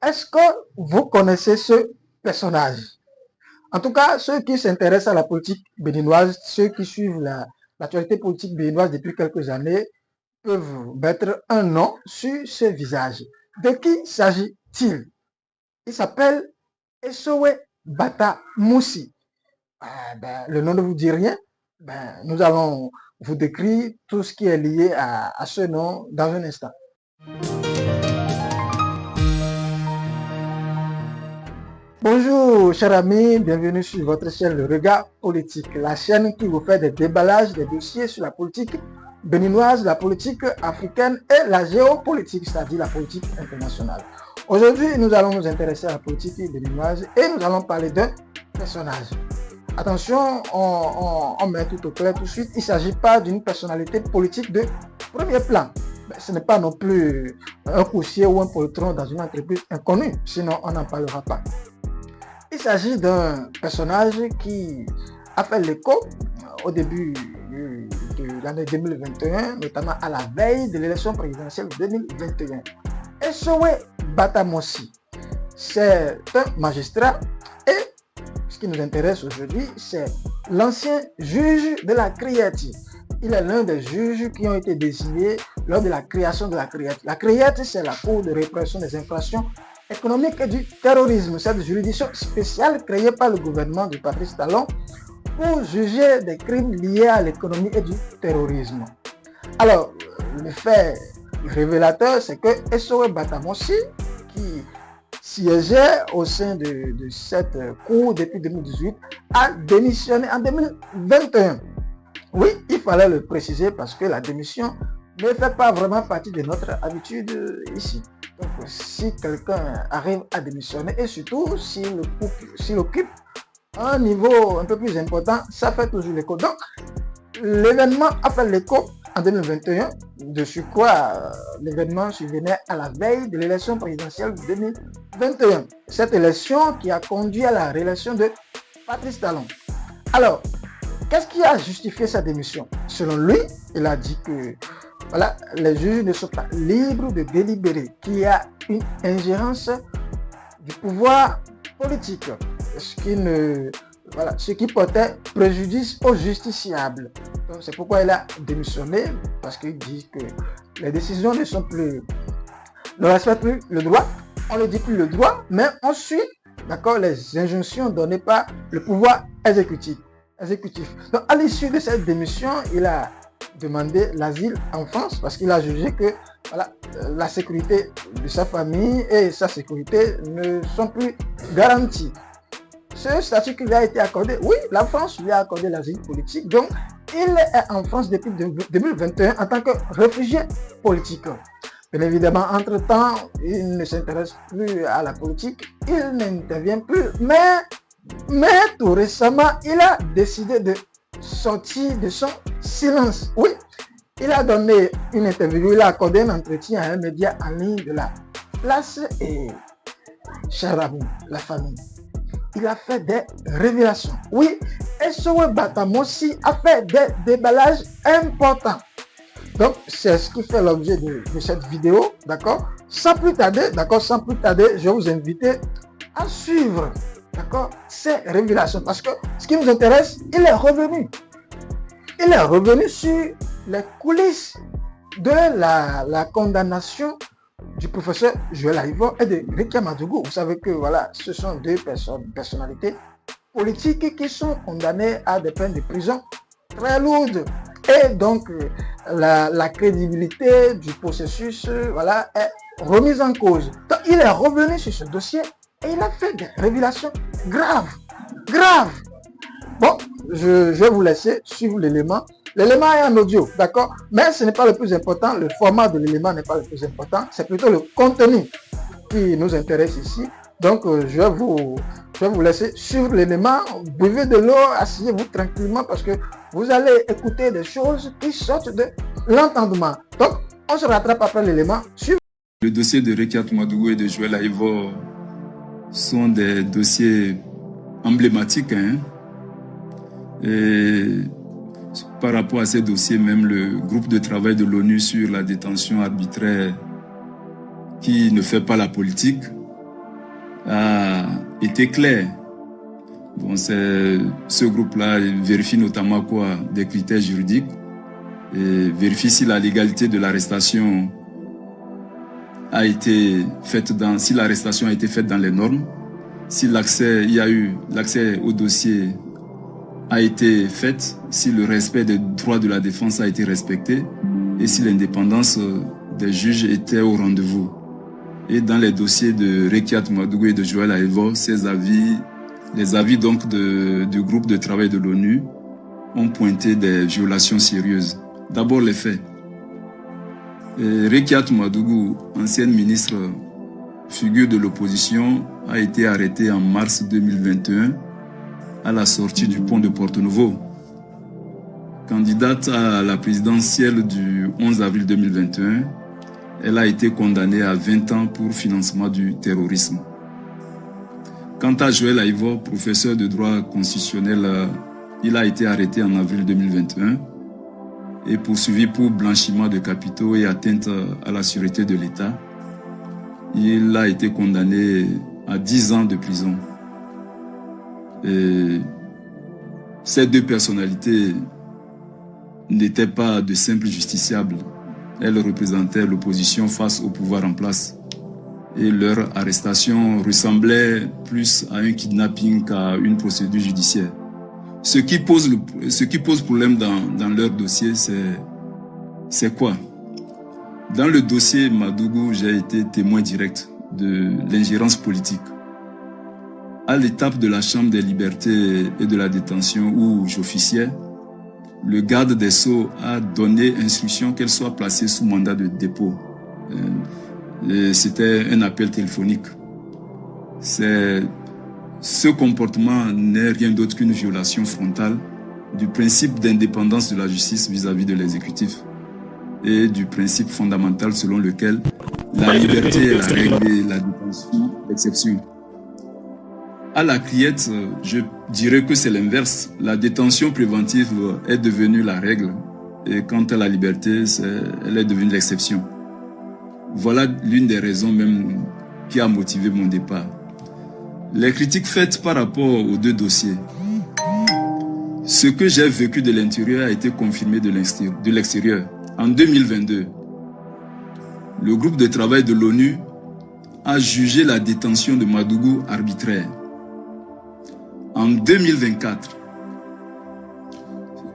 Est-ce que vous connaissez ce personnage? En tout cas, ceux qui s'intéressent à la politique béninoise, ceux qui suivent l'actualité politique béninoise depuis quelques années, peuvent mettre un nom sur ce visage. De qui s'agit-il? Il s'appelle Essowe Bata Moussi. Le nom ne vous dit rien. Nous allons vous décrire tout ce qui est lié à ce nom dans un instant. Bonjour chers amis, bienvenue sur votre chaîne Le Regard Politique, la chaîne qui vous fait des déballages, des dossiers sur la politique béninoise, la politique africaine et la géopolitique, c'est-à-dire la politique internationale. Aujourd'hui, nous allons nous intéresser à la politique béninoise et nous allons parler d'un personnage. Attention, on met tout au clair tout de suite, il ne s'agit pas d'une personnalité politique de premier plan. Ce n'est pas non plus un coursier ou un poltron dans une entreprise inconnue, sinon on n'en parlera pas. Il s'agit d'un personnage qui a fait l'écho au début de l'année 2021, notamment à la veille de l'élection présidentielle 2021. Essowe Bata Moussi, c'est un magistrat et ce qui nous intéresse aujourd'hui, c'est l'ancien juge de la CRIET. Il est l'un des juges qui ont été désignés lors de la création de la CRIET. La CRIET, c'est la Cour de répression des infractions économiques et du terrorisme. Cette juridiction spéciale créée par le gouvernement de Patrice Talon pour juger des crimes liés à l'économie et du terrorisme. Alors, le fait révélateur, c'est que Essowe Bata Moussi, qui siégeait au sein de cette cour depuis 2018, a démissionné en 2021. Oui, il fallait le préciser parce que la démission ne fait pas vraiment partie de notre habitude ici. Donc, si quelqu'un arrive à démissionner et surtout s'il occupe un niveau un peu plus important, ça fait toujours l'écho. Donc, l'événement a fait l'écho en 2021, de surcroît, l'événement survenait à la veille de l'élection présidentielle de 2021. Cette élection qui a conduit à la réélection de Patrice Talon. Alors, qu'est-ce qui a justifié sa démission? Selon lui, il a dit que voilà, les juges ne sont pas libres de délibérer, qu'il y a une ingérence du pouvoir politique, ce qui portait préjudice aux justiciables. C'est pourquoi il a démissionné, parce qu'il dit que les décisions ne respectent plus le droit, on ne dit plus le droit, mais on suit les injonctions données par le pouvoir exécutif. Donc, à l'issue de cette démission, il a demandé l'asile en France parce qu'il a jugé que la sécurité de sa famille et sa sécurité ne sont plus garanties. Ce statut qui lui a été accordé, oui, la France lui a accordé l'asile politique, donc il est en France depuis 2021 en tant que réfugié politique. Bien évidemment, entre-temps, il ne s'intéresse plus à la politique, il n'intervient plus, mais tout récemment, il a décidé de sortir de son silence. Oui, il a donné une interview, il a accordé un entretien à un média en ligne de la place et, cher ami, la famille, il a fait des révélations. Oui, Essowe Bata Moussi a fait des déballages importants. Donc, c'est ce qui fait l'objet de cette vidéo, d'accord? Sans plus tarder, je vais vous inviter à suivre, ces révélations. Parce que ce qui nous intéresse, il est revenu. Il est revenu sur les coulisses de la condamnation du professeur Joël Aïvo et de Rekia Madougou. Vous savez que ce sont deux personnalités politiques qui sont condamnées à des peines de prison très lourdes. Et donc, la crédibilité du processus est remise en cause. Donc, il est revenu sur ce dossier et il a fait des révélations graves. Bon, je vais vous laisser suivre l'élément. L'élément est en audio, d'accord? Mais ce n'est pas le plus important, le format de l'élément n'est pas le plus important, c'est plutôt le contenu qui nous intéresse ici. Donc, je vais vous laisser suivre l'élément, buvez de l'eau, asseyez-vous tranquillement parce que vous allez écouter des choses qui sortent de l'entendement. Donc, on se rattrape après l'élément. Le dossier de Rekia Madougou et de Joël Aïvo sont des dossiers emblématiques. Et par rapport à ces dossiers, même le groupe de travail de l'ONU sur la détention arbitraire qui ne fait pas la politique a été clair. Bon, ce groupe-là vérifie notamment quoi? Des critères juridiques et vérifie si la légalité de l'arrestation a été faite si l'arrestation a été faite dans les normes, si l'accès au dossier a été fait, si le respect des droits de la défense a été respecté et si l'indépendance des juges était au rendez-vous. Et dans les dossiers de Rekiat Oumadougou et de Joël Aïvo, les avis donc du groupe de travail de l'ONU ont pointé des violations sérieuses. D'abord les faits. Rekiat Oumadougou, ancienne ministre, figure de l'opposition, a été arrêtée en mars 2021 à la sortie du pont de Porto Novo. Candidate à la présidentielle du 11 avril 2021, elle a été condamnée à 20 ans pour financement du terrorisme. Quant à Joël Aïvo, professeur de droit constitutionnel, il a été arrêté en avril 2021 et poursuivi pour blanchiment de capitaux et atteinte à la sûreté de l'État. Il a été condamné à 10 ans de prison. Et ces deux personnalités n'étaient pas de simples justiciables. Elles représentaient l'opposition face au pouvoir en place. Et leur arrestation ressemblait plus à un kidnapping qu'à une procédure judiciaire. Ce qui pose problème dans leur dossier, c'est quoi? Dans le dossier Madougou, j'ai été témoin direct de l'ingérence politique. À l'étape de la Chambre des libertés et de la détention où j'officiais, le garde des Sceaux a donné instruction qu'elle soit placée sous mandat de dépôt. C'était un appel téléphonique. Ce comportement n'est rien d'autre qu'une violation frontale du principe d'indépendance de la justice vis-à-vis de l'exécutif et du principe fondamental selon lequel la liberté est la règle et la détention l'exception. À la criette, je dirais que c'est l'inverse. La détention préventive est devenue la règle et quant à la liberté, elle est devenue l'exception. Voilà l'une des raisons même qui a motivé mon départ. Les critiques faites par rapport aux deux dossiers. Ce que j'ai vécu de l'intérieur a été confirmé de l'extérieur. En 2022, le groupe de travail de l'ONU a jugé la détention de Madougou arbitraire. En 2024,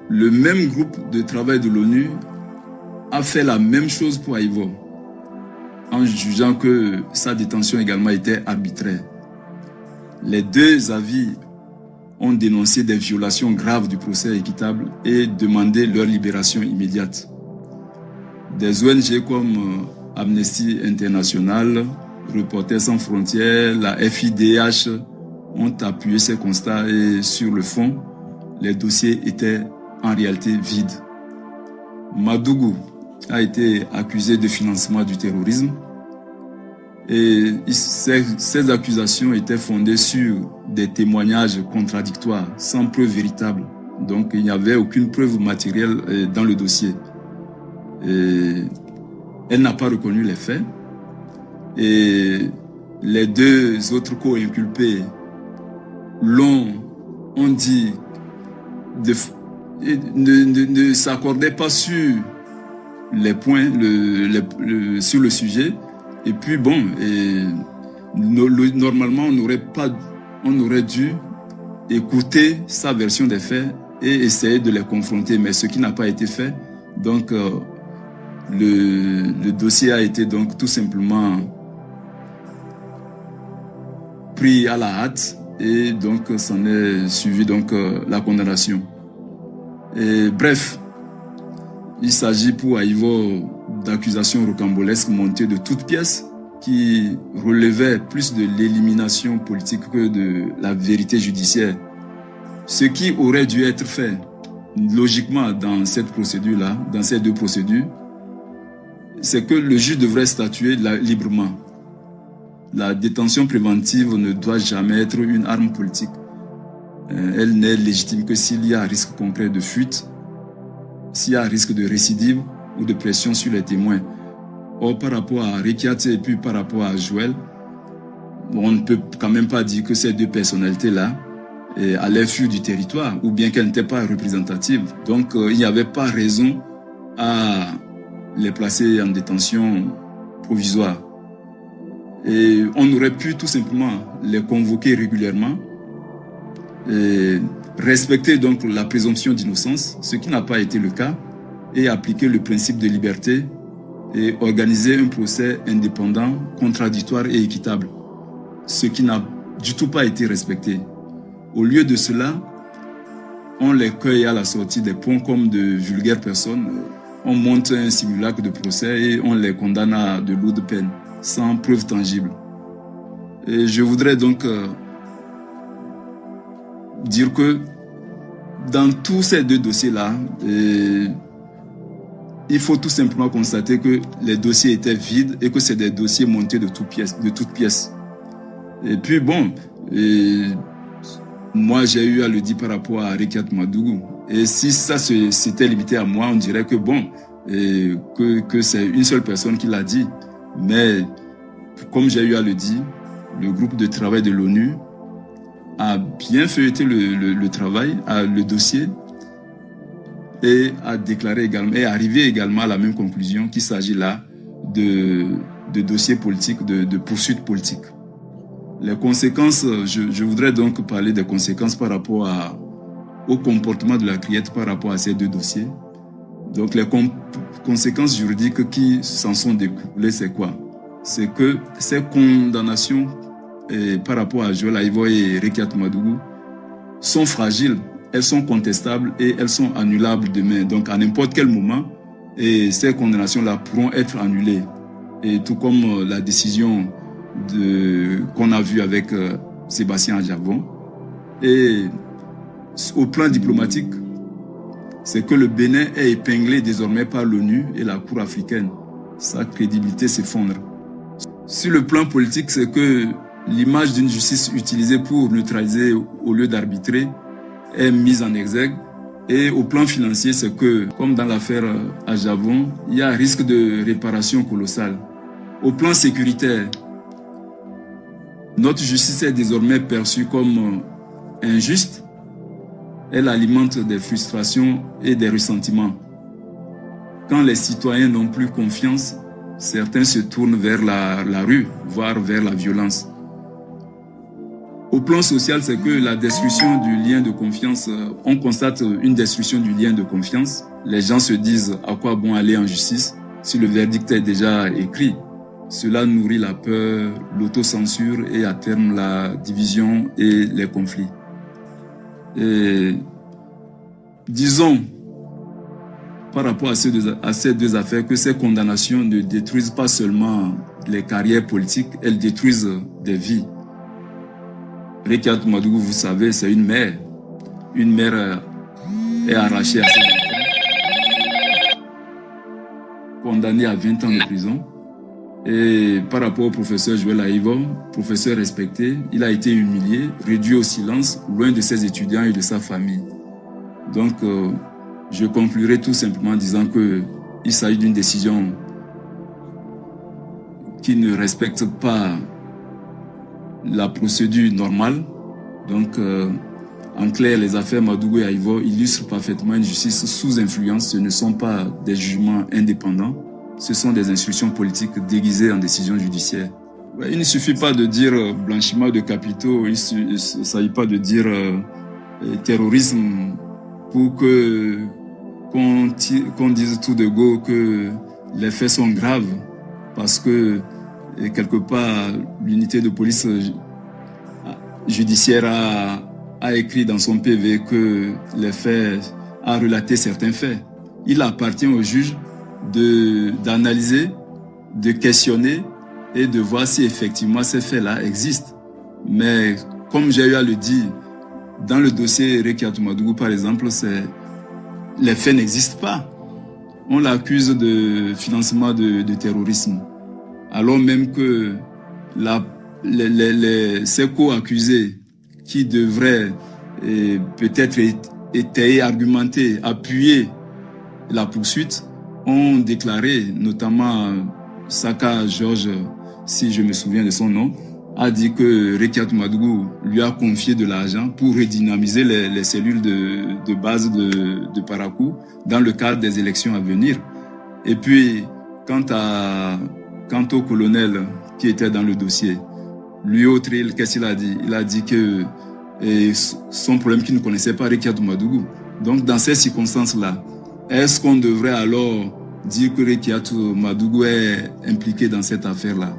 le même groupe de travail de l'ONU a fait la même chose pour Aïvo, en jugeant que sa détention également était arbitraire. Les deux avis ont dénoncé des violations graves du procès équitable et demandé leur libération immédiate. Des ONG comme Amnesty International, Reporters sans frontières, la FIDH ont appuyé ces constats et sur le fond, les dossiers étaient en réalité vides. Madougou a été accusé de financement du terrorisme et ces accusations étaient fondées sur des témoignages contradictoires, sans preuve véritable. Donc il n'y avait aucune preuve matérielle dans le dossier. Et elle n'a pas reconnu les faits et les deux autres co-inculpés ont dit ne s'accordaient pas sur les points sur le sujet. Et puis bon, normalement on aurait dû écouter sa version des faits et essayer de les confronter, mais ce qui n'a pas été fait. Donc le dossier a été donc tout simplement pris à la hâte et donc s'en est suivi donc la condamnation. Et bref, il s'agit pour Aïvo d'accusations rocambolesques montées de toutes pièces qui relevaient plus de l'élimination politique que de la vérité judiciaire. Ce qui aurait dû être fait logiquement dans cette procédure-là, dans ces deux procédures, c'est que le juge devrait statuer librement. La détention préventive ne doit jamais être une arme politique. Elle n'est légitime que s'il y a un risque concret de fuite, s'il y a un risque de récidive ou de pression sur les témoins. Or, par rapport à Rekiat et puis par rapport à Joël, on ne peut quand même pas dire que ces deux personnalités-là allaient fuir du territoire ou bien qu'elles n'étaient pas représentatives. Donc, il n'y avait pas raison à les placer en détention provisoire. Et on aurait pu tout simplement les convoquer régulièrement, et respecter donc la présomption d'innocence, ce qui n'a pas été le cas, et appliquer le principe de liberté et organiser un procès indépendant, contradictoire et équitable, ce qui n'a du tout pas été respecté. Au lieu de cela, on les cueille à la sortie des ponts comme de vulgaires personnes, on monte un simulacre de procès et on les condamne à de lourdes peines, sans preuve tangible. Et je voudrais donc dire que dans tous ces deux dossiers-là, il faut tout simplement constater que les dossiers étaient vides et que c'est des dossiers montés de toutes pièces. Et puis bon, moi j'ai eu à le dire par rapport à Rekiat Madougou. Et si ça s'était limité à moi, on dirait que bon, que c'est une seule personne qui l'a dit. Mais comme j'ai eu à le dire, le groupe de travail de l'ONU a bien feuilleté le travail, le dossier, et a déclaré également, et arrivé également à la même conclusion qu'il s'agit là de dossiers politiques, de poursuites politiques. Les conséquences, je voudrais donc parler des conséquences par rapport au comportement de la CRIET par rapport à ces deux dossiers. Donc les conséquences juridiques qui s'en sont découlées, c'est quoi? C'est que ces condamnations par rapport à Joël Aïvo et Rekiat Madougou sont fragiles, elles sont contestables et elles sont annulables demain. Donc à n'importe quel moment, et ces condamnations-là pourront être annulées. Et tout comme la décision qu'on a vue avec Sébastien Adjabon. Et au plan diplomatique, c'est que le Bénin est épinglé désormais par l'ONU et la Cour africaine. Sa crédibilité s'effondre. Sur le plan politique, c'est que l'image d'une justice utilisée pour neutraliser au lieu d'arbitrer est mise en exergue. Et au plan financier, c'est que, comme dans l'affaire Adjabon, il y a un risque de réparation colossale. Au plan sécuritaire, notre justice est désormais perçue comme injuste. Elle alimente des frustrations et des ressentiments. Quand les citoyens n'ont plus confiance, certains se tournent vers la rue, voire vers la violence. Au plan social, c'est que la destruction du lien de confiance, on constate une destruction du lien de confiance. Les gens se disent à quoi bon aller en justice si le verdict est déjà écrit. Cela nourrit la peur, l'autocensure et à terme la division et les conflits. Et disons, par rapport à ces deux affaires, que ces condamnations ne détruisent pas seulement les carrières politiques, elles détruisent des vies. Rekiat Madougou, vous savez, c'est une mère. Une mère est arrachée à ses enfants, condamnée à 20 ans de prison. Et par rapport au professeur Joël Aïvo, professeur respecté, il a été humilié, réduit au silence, loin de ses étudiants et de sa famille. Donc, je conclurai tout simplement en disant qu'il s'agit d'une décision qui ne respecte pas la procédure normale. Donc, en clair, les affaires Madougou et Aïvo illustrent parfaitement une justice sous influence. Ce ne sont pas des jugements indépendants. Ce sont des instructions politiques déguisées en décisions judiciaires. Il ne suffit pas de dire blanchiment de capitaux, il ne s'agit pas de dire terrorisme pour qu'on dise tout de go que les faits sont graves parce que quelque part l'unité de police judiciaire a écrit dans son PV que les faits, a relaté certains faits. Il appartient au juge d'analyser, de questionner et de voir si effectivement ces faits-là existent. Mais comme j'ai eu à le dire, dans le dossier Rekiat Madougou par exemple, les faits n'existent pas. On l'accuse de financement de terrorisme. Alors même que ces co-accusés qui devraient peut-être étayer, argumenter, appuyer la poursuite, ont déclaré, notamment Saka Georges, si je me souviens de son nom, a dit que Rekiatou Madougou lui a confié de l'argent pour redynamiser les cellules de base de Parakou dans le cadre des élections à venir. Et puis, quant au colonel qui était dans le dossier, lui autre, qu'est-ce qu'il a dit? Il a dit que son problème qu'il ne connaissait pas Rekiatou Madougou. Donc, dans ces circonstances-là, est-ce qu'on devrait alors dire que Rekiatou Madougou est impliqué dans cette affaire-là?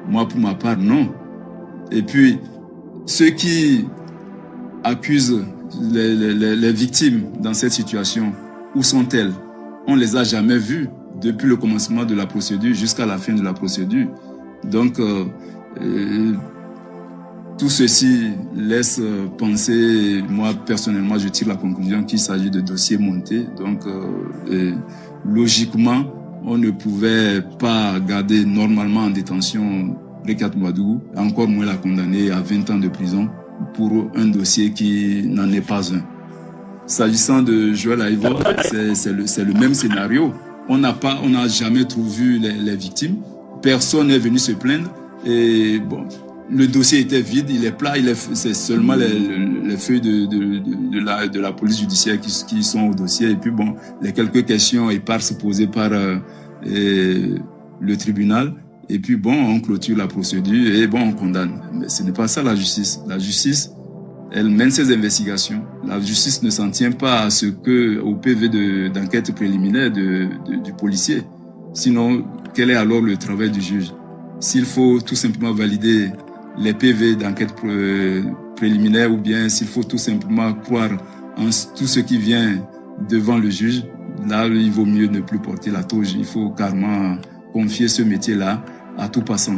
Moi, pour ma part, non. Et puis, ceux qui accusent les victimes dans cette situation, où sont-elles? On ne les a jamais vues depuis le commencement de la procédure jusqu'à la fin de la procédure. Donc, tout ceci laisse penser, moi personnellement, je tire la conclusion qu'il s'agit de dossiers montés. Donc, logiquement, on ne pouvait pas garder normalement en détention Rekiatou Madougou, encore moins la condamner à 20 ans de prison pour un dossier qui n'en est pas un. S'agissant de Joël Aïvo, c'est le même scénario. On n'a jamais vu les victimes. Personne n'est venu se plaindre. Et bon, le dossier était vide, il est plat, c'est seulement les feuilles de la police judiciaire qui sont au dossier. Et puis bon, les quelques questions éparses posées par le tribunal. Et puis bon, on clôture la procédure et bon, on condamne. Mais ce n'est pas ça la justice. La justice, elle mène ses investigations. La justice ne s'en tient pas au PV d'enquête préliminaire du policier. Sinon, quel est alors le travail du juge? S'il faut tout simplement valider les PV d'enquête préliminaire ou bien s'il faut tout simplement croire en tout ce qui vient devant le juge, là, il vaut mieux ne plus porter la toge. Il faut carrément confier ce métier-là à tout passant.